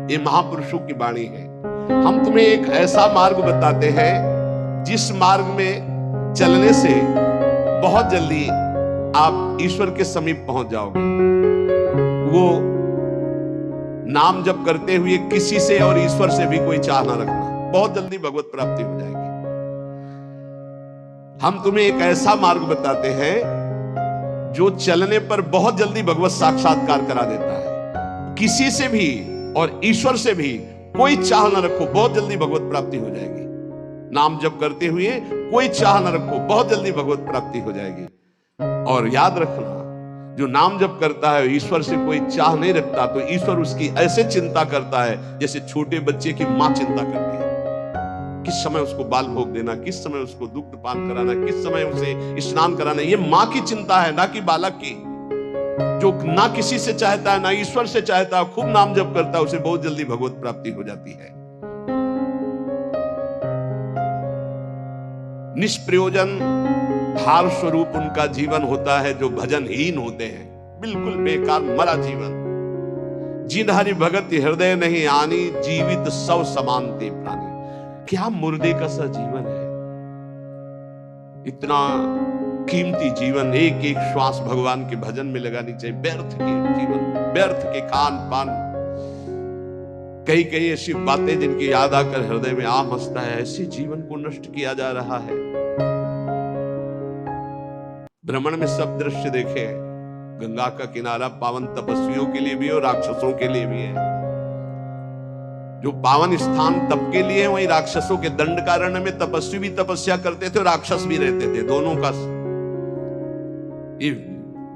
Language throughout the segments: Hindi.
ये महापुरुषों की वाणी है। हम तुम्हें एक ऐसा मार्ग बताते हैं जिस मार्ग में चलने से बहुत जल्दी आप ईश्वर के समीप पहुंच जाओगे। वो नाम जप करते हुए किसी से और ईश्वर से भी कोई चाह ना रखना, बहुत जल्दी भगवत प्राप्ति हो जाएगी। हम तुम्हें एक ऐसा मार्ग बताते हैं जो चलने पर बहुत जल्दी भगवत साक्षात्कार करा देता है। किसी से भी और ईश्वर से भी कोई चाह ना रखो, बहुत जल्दी भगवत प्राप्ति हो जाएगी। नाम जप करते हुए कोई चाह ना रखो, बहुत जल्दी भगवत प्राप्ति हो जाएगी। और याद रखना, जो नाम जप करता है ईश्वर से कोई चाह नहीं रखता, तो ईश्वर उसकी ऐसे चिंता करता है जैसे छोटे बच्चे की मां चिंता करती है। किस समय उसको बाल भोग देना, किस समय उसको दुग्ध पान कराना, किस समय उसे स्नान कराना, ये मां की चिंता है, ना कि बालक की। जो ना किसी से चाहता है ना ईश्वर से चाहता है, खूब नाम जप करता है, उसे बहुत जल्दी भगवत प्राप्ति हो जाती है। निष्प्रयोजन भार स्वरूप उनका जीवन होता है जो भजनहीन होते हैं, बिल्कुल बेकार मरा जीवन। जिन हरि भगत हृदय नहीं आनी, जीवित सब समानते प्राणी। क्या मुर्दे का सा जीवन है। इतना कीमती जीवन, एक एक श्वास भगवान के भजन में लगानी चाहिए। व्यर्थ के जीवन, व्यर्थ के खान पान, कई कई ऐसी बातें जिनकी याद आकर हृदय में आम हंसता है, ऐसे जीवन को नष्ट किया जा रहा है। भ्रमण में सब दृश्य देखे, गंगा का किनारा पावन तपस्वियों के लिए भी और राक्षसों के लिए भी है। जो पावन स्थान तप के लिए है, वहीं राक्षसों के दंडकारण्य में तपस्वी भी तपस्या करते थे और राक्षस भी रहते थे। दोनों का ये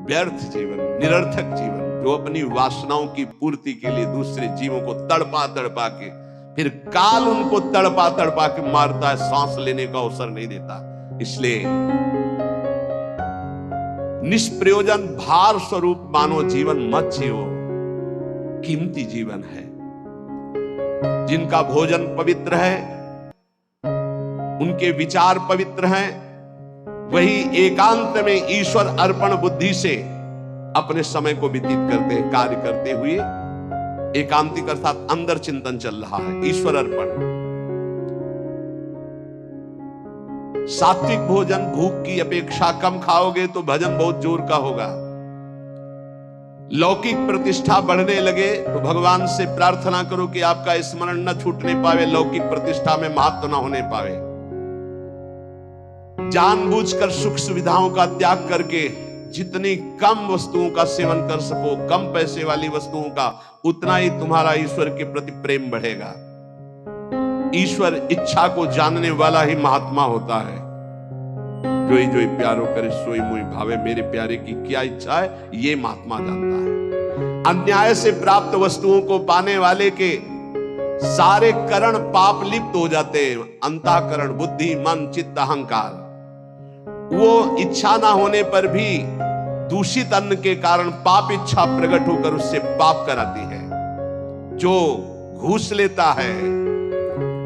व्यर्थ जीवन, निरर्थक जीवन, जो अपनी वासनाओं की पूर्ति के लिए दूसरे जीवों को तड़पा तड़पा के, फिर काल उनको तड़पा तड़पा के मारता है, सांस लेने का अवसर नहीं देता। इसलिए निष्प्रयोजन भार स्वरूप मानो जीवन मत जियो, कीमती जीवन है। जिनका भोजन पवित्र है, उनके विचार पवित्र हैं, वही एकांत में ईश्वर अर्पण बुद्धि से अपने समय को व्यतीत करते हैं। कार्य करते हुए एकांतिक अर्थात अंदर चिंतन चल रहा है, ईश्वर अर्पण। सात्विक भोजन भूख की अपेक्षा कम खाओगे तो भजन बहुत जोर का होगा। लौकिक प्रतिष्ठा बढ़ने लगे तो भगवान से प्रार्थना करो कि आपका स्मरण न छूटने पावे, लौकिक प्रतिष्ठा में महत्व न होने पावे। जानबूझकर सुख सुविधाओं का त्याग करके जितनी कम वस्तुओं का सेवन कर सको, कम पैसे वाली वस्तुओं का, उतना ही तुम्हारा ईश्वर के प्रति प्रेम बढ़ेगा। ईश्वर इच्छा को जानने वाला ही महात्मा होता है। जोई जोई प्यारो करे सोई मोई भावे, मेरे प्यारे की क्या इच्छा है ये महात्मा जानता है। अन्याय से प्राप्त वस्तुओं को पाने वाले के सारे करण पाप लिप्त हो जाते हैं। अंतःकरण, बुद्धि, मन, चित्त, अहंकार, वो इच्छा ना होने पर भी दूषित अन्न के कारण पाप इच्छा प्रकट होकर उससे पाप कराती है। जो घूस लेता है,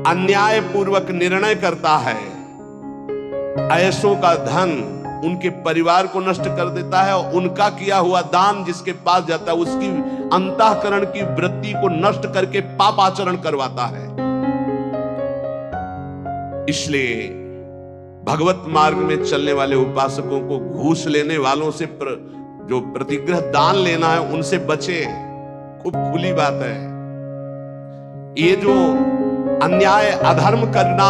अन्याय पूर्वक निर्णय करता है, ऐसों का धन उनके परिवार को नष्ट कर देता है और उनका किया हुआ दान जिसके पास जाता है उसकी अंतःकरण की वृत्ति को नष्ट करके पाप आचरण करवाता है। इसलिए भगवत मार्ग में चलने वाले उपासकों को घूस लेने वालों से जो प्रतिग्रह दान लेना है उनसे बचे। खूब खुली बात है। ये जो अन्याय अधर्म करना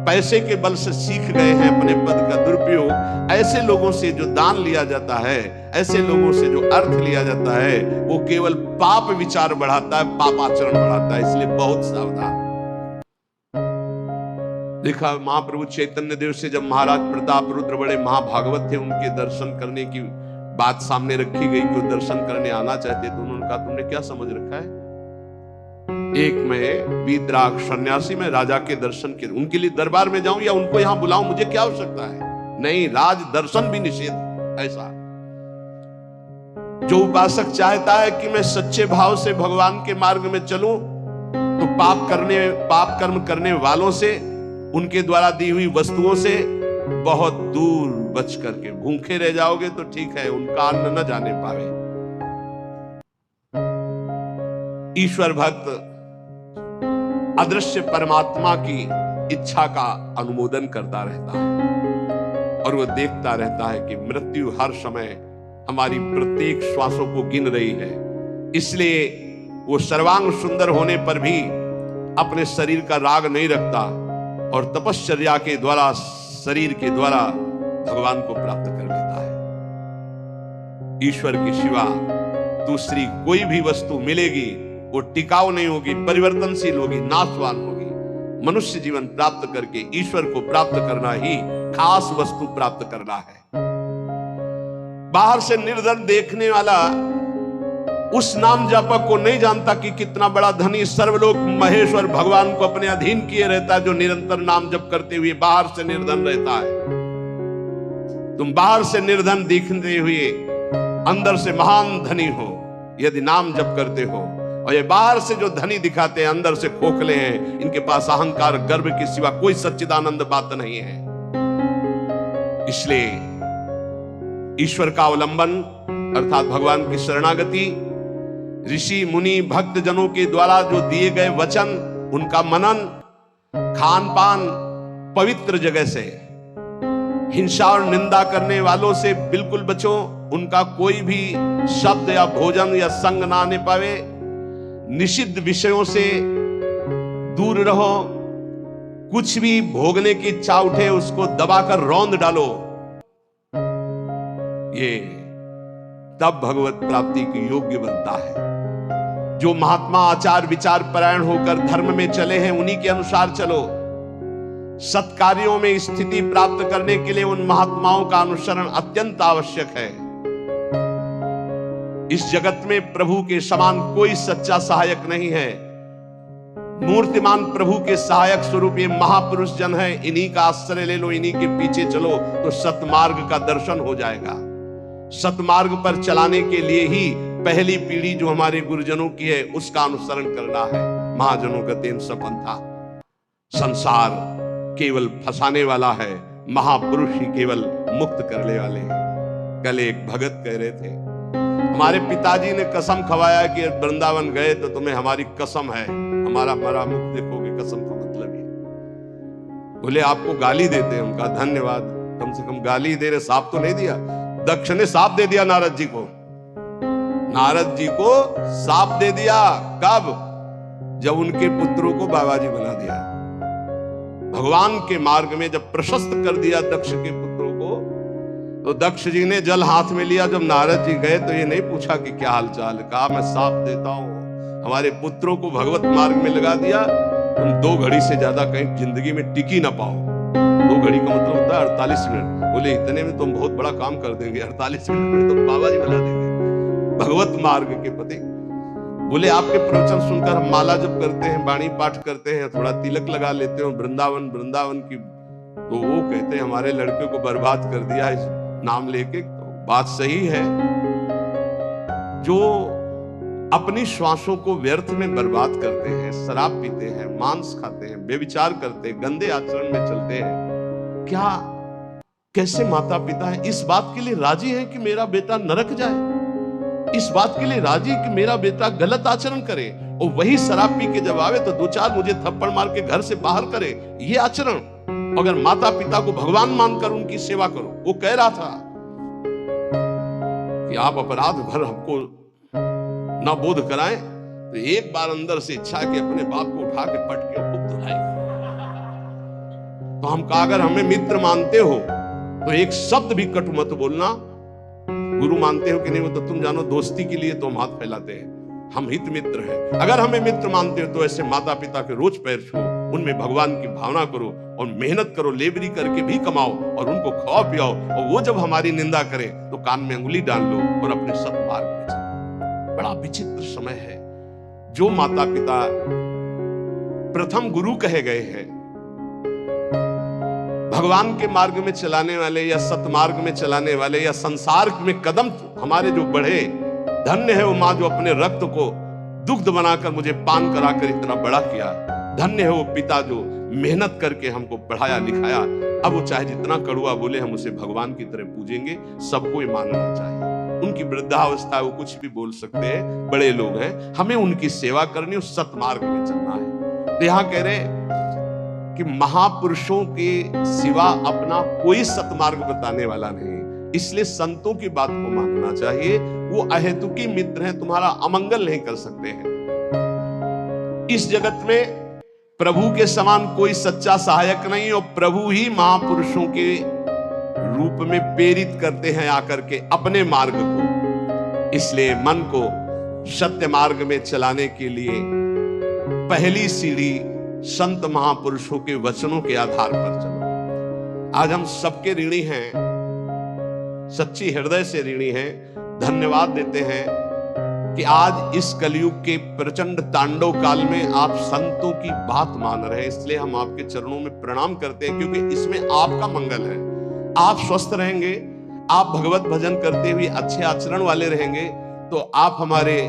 पैसे के बल से सीख गए हैं, अपने पद का दुरुपयोग, ऐसे लोगों से जो दान लिया जाता है, ऐसे लोगों से जो अर्थ लिया जाता है, वो केवल पाप विचार बढ़ाता है, पाप आचरण बढ़ाता है। इसलिए बहुत सावधान। देखा महाप्रभु चैतन्य देव से जब महाराज प्रताप रुद्र बड़े महाभागवत थे, उनके दर्शन करने की बात सामने रखी गई कि वो दर्शन करने आना चाहते, तो उन्होंने कहा तुमने क्या समझ रखा है? एक मैं वीतराग सन्यासी, मैं राजा के दर्शन के उनके लिए दरबार में जाऊं या उनको यहां बुलाऊं, मुझे क्या आवश्यकता है? नहीं, राज दर्शन भी निषेध। ऐसा जो उपासक चाहता है कि मैं सच्चे भाव से भगवान के मार्ग में चलूं, तो पाप कर्म करने वालों से, उनके द्वारा दी हुई वस्तुओं से बहुत दूर बच करके भूखे रह जाओगे तो ठीक है, उनका अन्न न जाने पावे। ईश्वर भक्त अदृश्य परमात्मा की इच्छा का अनुमोदन करता रहता है और वो देखता रहता है कि मृत्यु हर समय हमारी प्रत्येक श्वासों को गिन रही है। इसलिए वो सर्वांग सुंदर होने पर भी अपने शरीर का राग नहीं रखता और तपश्चर्या के द्वारा, शरीर के द्वारा भगवान को प्राप्त कर लेता है। ईश्वर के सिवा दूसरी कोई भी वस्तु मिलेगी वो टिकाऊ नहीं होगी, परिवर्तनशील होगी, नाशवान होगी। मनुष्य जीवन प्राप्त करके ईश्वर को प्राप्त करना ही खास वस्तु प्राप्त करना है। बाहर से निर्धन देखने वाला उस नाम जापक को नहीं जानता कि कितना बड़ा धनी सर्वलोक महेश्वर भगवान को अपने अधीन किए रहता है, जो निरंतर नाम जप करते हुए बाहर से निर्धन रहता है। तुम बाहर से निर्धन दिखते हुए अंदर से महान धनी हो यदि नाम जप करते हो, और ये बाहर से जो धनी दिखाते हैं अंदर से खोखले हैं, इनके पास अहंकार गर्व के सिवा कोई सच्चिदानंद बात नहीं है। इसलिए ईश्वर का अवलंबन अर्थात भगवान की शरणागति, ऋषि मुनि भक्त जनों के द्वारा जो दिए गए वचन, उनका मनन, खान पान पवित्र जगह से, हिंसा और निंदा करने वालों से बिल्कुल बचो, उनका कोई भी शब्द या भोजन या संग ना आने पावे, निषिद्ध विषयों से दूर रहो, कुछ भी भोगने की इच्छा उठे उसको दबाकर रौंद डालो। ये तब भगवत प्राप्ति की योग्य बनता है। जो महात्मा आचार विचार परायण होकर धर्म में चले हैं उन्हीं के अनुसार चलो। सत्कार्यों में स्थिति प्राप्त करने के लिए उन महात्माओं का अनुसरण अत्यंत आवश्यक है। इस जगत में प्रभु के समान कोई सच्चा सहायक नहीं है। मूर्तिमान प्रभु के सहायक स्वरूप ये महापुरुष जन है, इन्हीं का आश्रय ले लो, इन्हीं के पीछे चलो तो सतमार्ग का दर्शन हो जाएगा। सतमार्ग पर चलाने के लिए ही पहली पीढ़ी जो हमारे गुरुजनों की है उसका अनुसरण करना है। महाजनों का तेन सपंथा। संसार केवल फंसाने वाला है, महापुरुष ही केवल मुक्त करने वाले हैं। कल एक भगत कह रहे थे, हमारे पिताजी ने कसम खवाया कि वृंदावन गए तो तुम्हें हमारी कसम है, हमारा मरा मुख देखोगे, कसम का मतलब ही। बोले आपको गाली देते हैं। उनका धन्यवाद, कम से कम गाली दे रहे, साफ तो नहीं दिया। दक्ष ने साफ दे दिया नारद जी को, नारद जी को साफ दे दिया। कब? जब उनके पुत्रों को बाबाजी बना दिया। भगवान के मार्ग में जब प्रशस्त कर दिया दक्ष के पुत्रों को, तो दक्ष जी ने जल हाथ में लिया। जब नारद जी गए तो ये नहीं पूछा कि क्या हाल चाल, कहा मैं साफ देता हूं, हमारे पुत्रों को भगवत मार्ग में लगा दिया, तुम 2 घड़ी से ज्यादा कहीं जिंदगी में टिकी ना पाओ। 2 घड़ी का मतलब होता है 48 मिनट। बोले इतने में तुम बहुत बड़ा काम कर देंगे, 48 मिनट में तुम बाबा जी बना देंगे भगवत मार्ग के पति। बोले आपके प्रवचन सुनकर हम माला जप करते हैं, वाणी पाठ करते हैं, थोड़ा तिलक लगा लेते हैं, वृंदावन की। तो वो कहते हैं हमारे लड़के को बर्बाद कर दिया इस नाम लेके। तो बात सही है, जो अपनी श्वासों को व्यर्थ में बर्बाद करते हैं, शराब पीते हैं, मांस खाते हैं, बेविचार करते हैं, गंदे आचरण में चलते हैं, क्या कैसे माता पिता है इस बात के लिए राजी है कि मेरा बेटा नरक जाए? इस बात के लिए राजी कि मेरा बेटा गलत आचरण करे, और वही शराब पी के जब आवे तो 2-4 मुझे थप्पड़ मार के घर से बाहर करे? ये आचरण अगर माता पिता को भगवान मानकर उनकी सेवा करो। वो कह रहा था कि आप अपराध भर हमको ना बोध कराएं, तो एक बार अंदर से इच्छा कि अपने बाप को उठा के पट के खूब धुलाई। तो हम कहा अगर हमें मित्र मानते हो तो एक शब्द भी कटु मत बोलना। गुरु मानते हो कि नहीं वो तो तुम जानो, दोस्ती के लिए तो हम हाथ फैलाते हैं, हम हित मित्र हैं। अगर हमें मित्र मानते हो तो ऐसे माता पिता के रोज पैर छुओ, उनमें भगवान की भावना करो और मेहनत करो, लेबरी करके भी कमाओ और उनको खवाओ पियाओ, और वो जब हमारी निंदा करे तो कान में अंगुली डाल लो और अपने सत्मार्ग में चलो। बड़ा विचित्र समय है। जो माता पिता प्रथम गुरु कहे गए हैं, भगवान के मार्ग में चलाने वाले या सतमार्ग में चलाने वाले या संसार में कदम हमारे जो बढ़े, धन्य है वो माँ जो अपने रक्त को दुग्ध बनाकर मुझे पान कराकर इतना बड़ा किया। धन्य है वो पिता जो मेहनत करके हमको पढ़ाया लिखाया। अब वो चाहे जितना कड़ुआ बोले, हम उसे भगवान की तरह पूजेंगे, सबको मानना चाहिए। उनकी वृद्धावस्था है, वो कुछ भी बोल सकते हैं, बड़े लोग हैं, हमें उनकी सेवा करनी और सतमार्ग में चलना है। तो यहां कह रहे कि महापुरुषों के सिवा अपना कोई सतमार्ग बताने वाला नहीं, इसलिए संतों की बात को मानना चाहिए। वो अहेतुकी मित्र हैं, तुम्हारा अमंगल नहीं कर सकते हैं। इस जगत में प्रभु के समान कोई सच्चा सहायक नहीं, और प्रभु ही महापुरुषों के रूप में प्रेरित करते हैं आकर के अपने मार्ग को। इसलिए मन को सत्य मार्ग में चलाने के लिए पहली सीढ़ी संत महापुरुषों के वचनों के आधार पर चलो। आज हम सबके ऋणी हैं, सच्ची हृदय से ऋणी हैं, धन्यवाद देते हैं कि आज इस कलयुग के प्रचंड तांडव काल में आप संतों की बात मान रहे हैं। इसलिए हम आपके चरणों में प्रणाम करते हैं, क्योंकि इसमें आपका मंगल है। आप स्वस्थ रहेंगे, आप भगवत भजन करते हुए अच्छे आचरण वाले रहेंगे, तो आप हमारे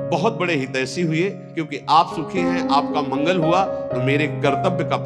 बहुत बड़े हितैषी हुए, क्योंकि आप सुखी हैं, आपका मंगल हुआ, तो मेरे कर्तव्य का